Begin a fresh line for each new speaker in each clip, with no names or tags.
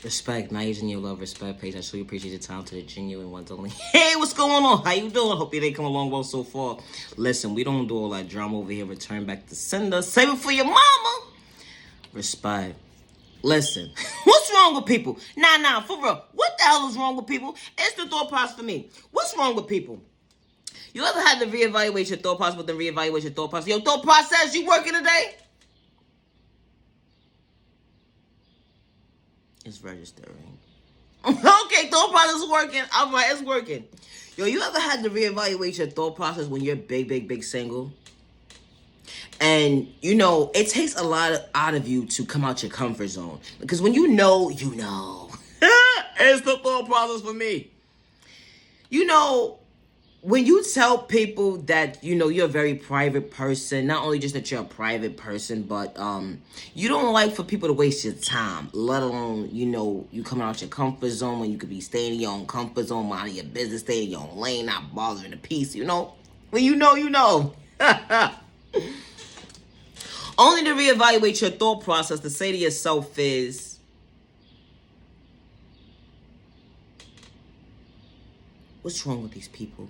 Respect, not using your love, respect, page. I truly appreciate your time to the genuine ones only. Hey, what's going on? How you doing? Hope your day come along well so far. Listen, we don't do all that drama over here. Return back to sender. Save it for your mama. Respect. Listen, what's wrong with people? Nah, for real. What the hell is wrong with people? It's the thought process for me. What's wrong with people? You ever had to reevaluate your thought process, but then reevaluate your thought process? Your thought process, you working today? It's registering. Okay, thought process is working. All right, it's working. Yo, you ever had to reevaluate your thought process when you're big single? And, it takes a lot out of you to come out your comfort zone. Because when you know, you know. It's the thought process for me. When you tell people that, you're a very private person, not only just that you're a private person, but you don't like for people to waste your time, let alone, you coming out your comfort zone when you could be staying in your own comfort zone, minding your business, staying in your own lane, not bothering the peace, When you know, you know. Only to reevaluate your thought process to say to yourself is, what's wrong with these people?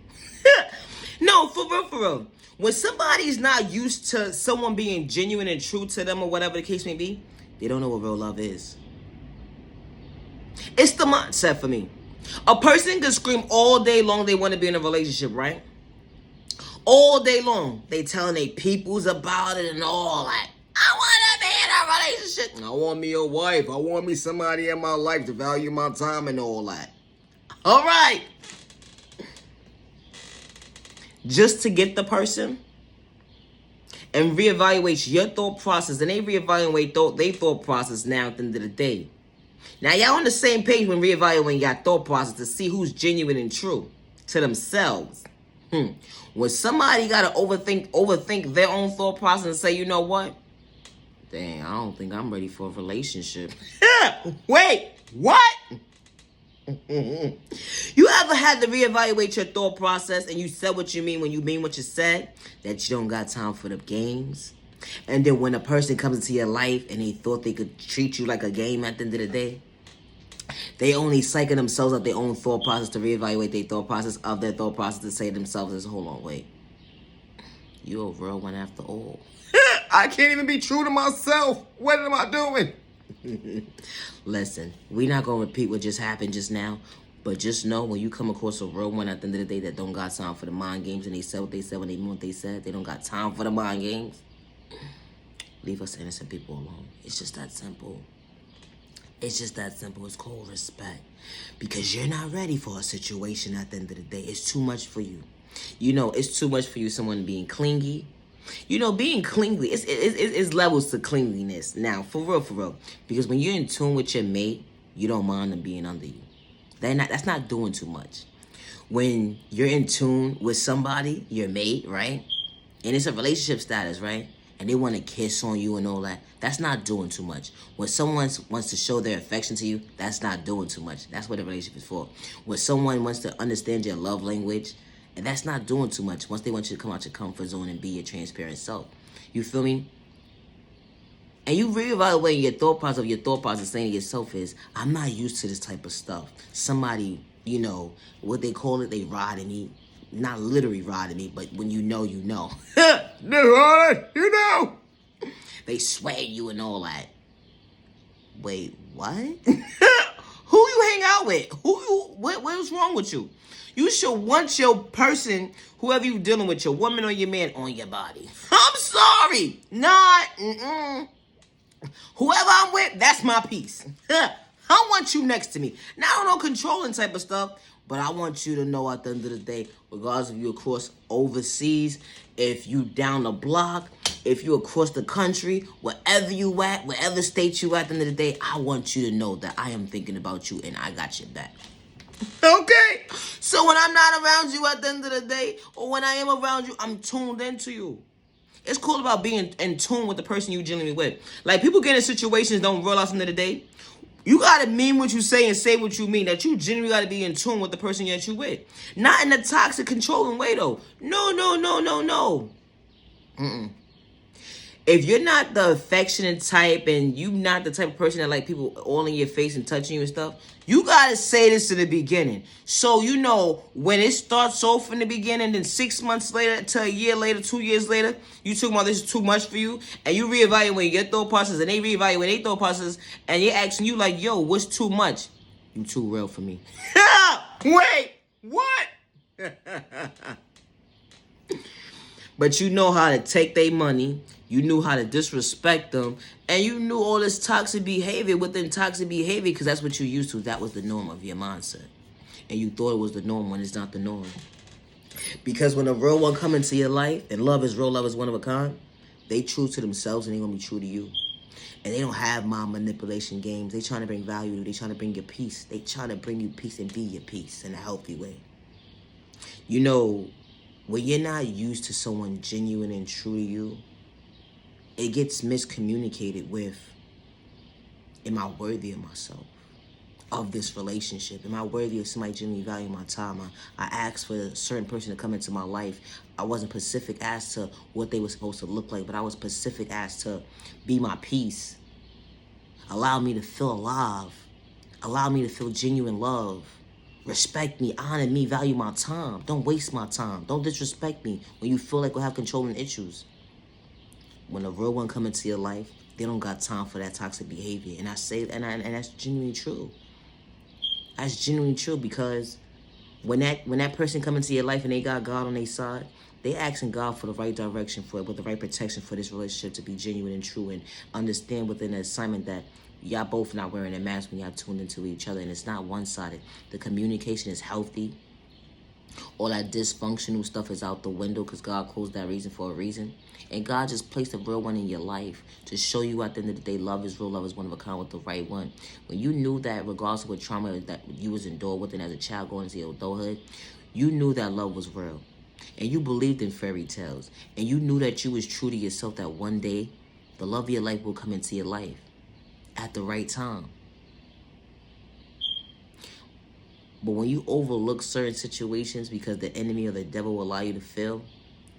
No, for real. When somebody's not used to someone being genuine and true to them or whatever the case may be, they don't know what real love is. It's the mindset for me. A person can scream all day long they want to be in a relationship, right? All day long. They telling their peoples about it and all that. I want to be in a relationship. I want me a wife. I want me somebody in my life to value my time and all that. All right. Just to get the person and reevaluate your thought process. And they reevaluate their thought process now at the end of the day. Now, y'all on the same page when reevaluating your thought process to see who's genuine and true to themselves. When somebody got to overthink their own thought process and say, you know what? Dang, I don't think I'm ready for a relationship. Wait, what? You ever had to reevaluate your thought process and you said what you mean when you mean what you said? That you don't got time for the games? And then when a person comes into your life and they thought they could treat you like a game at the end of the day, they only psyching themselves up their own thought process to reevaluate their thought process of their thought process to say to themselves, hold on, wait. You a real one after all. I can't even be true to myself. What am I doing? Listen, we're not going to repeat what just happened just now. But just know when you come across a real one at the end of the day that don't got time for the mind games and they said what they said when they meant what they said, they don't got time for the mind games. Leave us innocent people alone. It's just that simple. It's just that simple. It's called respect. Because you're not ready for a situation at the end of the day. It's too much for you. It's too much for you, someone being clingy. Being clingy, it's levels to clinginess. Now, for real. Because when you're in tune with your mate, you don't mind them being under you. That's not doing too much. When you're in tune with somebody, your mate, right? And it's a relationship status, right? And they want to kiss on you and all that. That's not doing too much. When someone wants to show their affection to you, that's not doing too much. That's what a relationship is for. When someone wants to understand your love language, and that's not doing too much once they want you to come out your comfort zone and be your transparent self. You feel me? And you reevaluate your thought process saying to yourself is, I'm not used to this type of stuff. Somebody, what they call it, they riding me. Not literally riding me, but when you know, you know. You know. They sway you and all that. Wait, what? Who you hang out with? What's wrong with you? You should want your person, whoever you dealing with, your woman or your man, on your body. I'm sorry. Whoever I'm with, that's my piece. I want you next to me. Now, I don't know controlling type of stuff, but I want you to know at the end of the day, regardless if you across overseas, if you down the block, if you across the country, wherever you at, wherever state you at the end of the day, I want you to know that I am thinking about you and I got your back. Okay? So when I'm not around you at the end of the day, or when I am around you, I'm tuned into you. It's cool about being in tune with the person you're dealing with. Like, people get in situations don't realize at the end of the day, you got to mean what you say and say what you mean. That you genuinely got to be in tune with the person that you with. Not in a toxic, controlling way, though. No. If you're not the affectionate type and you not the type of person that like people all in your face and touching you and stuff, you gotta say this in the beginning. So you know when it starts off in the beginning, then 6 months later to a year later, 2 years later, you talking about this is too much for you, and you reevaluate your thought process, and they reevaluate their thought process, and you're asking you like, yo, what's too much? You too real for me. Wait, what? But you know how to take their money. You knew how to disrespect them. And you knew all this toxic behavior within toxic behavior because that's what you used to. That was the norm of your mindset. And you thought it was the norm when it's not the norm. Because when a real one come into your life, and love is real, love is one of a kind, they true to themselves and they going to be true to you. And they don't have mind manipulation games. They trying to bring value to you. They trying to bring you peace. They trying to bring you peace and be your peace in a healthy way. You know, when you're not used to someone genuine and true to you, it gets miscommunicated with, am I worthy of myself, of this relationship? Am I worthy of somebody genuinely valuing my time? I asked for a certain person to come into my life. I wasn't specific as to what they were supposed to look like, but I was specific as to be my peace. Allow me to feel alive. Allow me to feel genuine love. Respect me, honor me, value my time. Don't waste my time. Don't disrespect me when you feel like we have controlling issues. When a real one come into your life, they don't got time for that toxic behavior. And I say, and that's genuinely true. That's genuinely true because when that person come into your life and they got God on their side, they asking God for the right direction for it, with the right protection for this relationship to be genuine and true, and understand within the assignment that y'all both not wearing a mask when y'all tuned into each other, and it's not one-sided. The communication is healthy. All that dysfunctional stuff is out the window because God closed that reason for a reason. And God just placed a real one in your life to show you at the end of the day, love is real, love is one of a kind with the right one. When you knew that regardless of what trauma that you was endured with and as a child going into your adulthood, you knew that love was real. And you believed in fairy tales. And you knew that you was true to yourself, that one day the love of your life will come into your life at the right time. But when you overlook certain situations because the enemy or the devil will allow you to feel,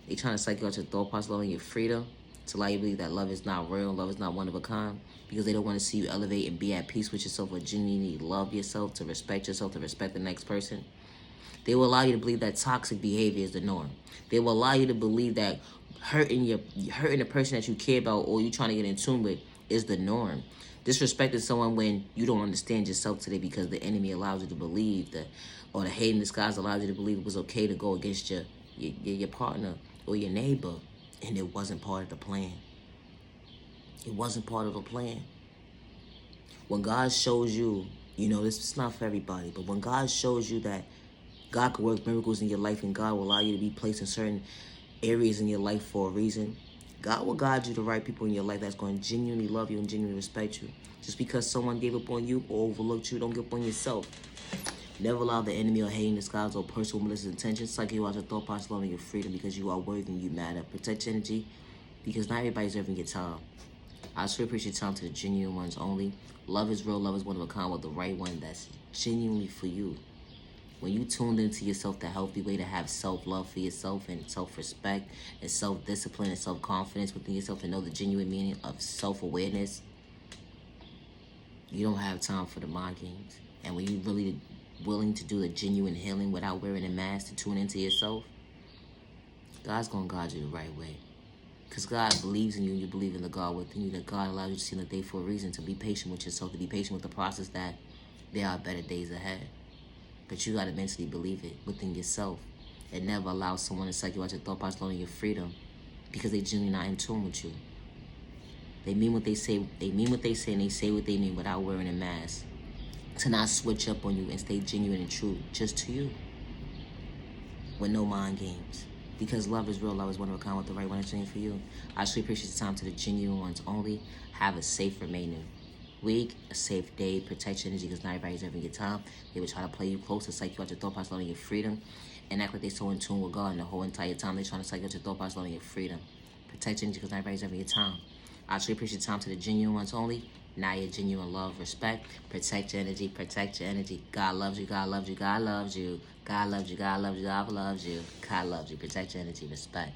they trying to psych you out your thought process, allowing your freedom, to allow you to believe that love is not real, love is not one of a kind, because they don't want to see you elevate and be at peace with yourself, or genuinely love yourself, to respect the next person. They will allow you to believe that toxic behavior is the norm. They will allow you to believe that hurting the person that you care about or you trying to get in tune with is the norm. Disrespecting someone when you don't understand yourself today because the enemy allows you to believe that, or the hate in disguise allows you to believe it was okay to go against your partner or your neighbor, and it wasn't part of the plan. It wasn't part of the plan. When God shows you, you know, this is not for everybody, but when God shows you that God can work miracles in your life and God will allow you to be placed in certain areas in your life for a reason, God will guide you to the right people in your life that's going to genuinely love you and genuinely respect you. Just because someone gave up on you or overlooked you, don't give up on yourself. Never allow the enemy or hating disguise or personal malicious intentions psych you out your thought process, loving your freedom because you are worthy and you matter. Protect your energy because not everybody's ever your time. I just really appreciate time to the genuine ones only. Love is real, love is one of a kind with the right one that's genuinely for you. When you tuned into yourself, the healthy way to have self-love for yourself and self-respect and self-discipline and self-confidence within yourself, and know the genuine meaning of self-awareness, you don't have time for the mind games. And when you're really willing to do the genuine healing without wearing a mask to tune into yourself, God's going to guide you the right way. Because God believes in you and you believe in the God within you, that God allows you to see the day for a reason, to be patient with yourself, to be patient with the process, that there are better days ahead. But you got to mentally believe it within yourself and never allow someone to psych you out your thought process, knowing your freedom, because they genuinely not in tune with you. They mean what they say. They mean what they say, and they say what they mean without wearing a mask. To not switch up on you and stay genuine and true just to you, with no mind games. Because love is real, love is one of a kind with the right one that's for you. I actually appreciate the time to the genuine ones only. Have a safe remaining week, a safe day. Protect your energy because not everybody's ever get time. They will try to play you close to psych you out your thought process, loving your freedom, and act like they're so in tune with God, and the whole entire time they're trying to psych you out your thought process, loving your freedom. Protect your energy because not everybody's ever get time. I actually appreciate the time to the genuine ones only. Now your genuine love, respect. Protect your energy, protect your energy. God loves you, God loves you, God loves you. God loves you, God loves you, God loves you. God loves you. Protect your energy, respect.